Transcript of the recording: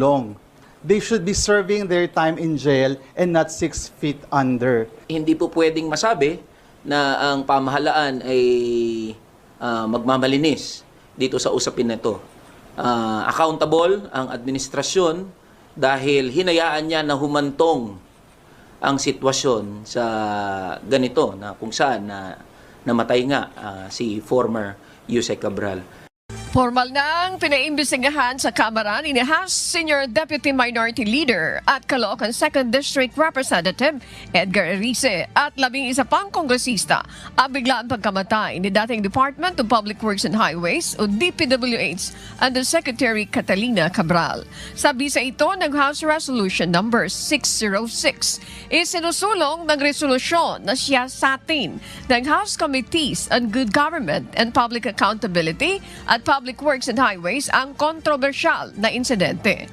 long. They should be serving their time in jail and not 6 feet under. Hindi po pwedeng masabi na ang pamahalaan ay magmamalinis dito sa usapin na ito. Accountable ang administrasyon dahil hinayaan niya na humantong ang sitwasyon sa ganito na kung saan namatay nga si former Yusek Cabral. Formal nang pinaimbestigahan sa Kamara ni House Senior Deputy Minority Leader at Caloocan 2nd District Representative Edgar Erice at 11 pang kongresista ang biglaan pagkamatay ni dating Department of Public Works and Highways o DPWH Undersecretary Catalina Cabral. Sabi sa ito ng House Resolution number 606, isinusulong ng resolusyon na siyasatin ng House Committees on Good Government and Public Accountability at Public Works and Highways ang kontrobersyal na insidente.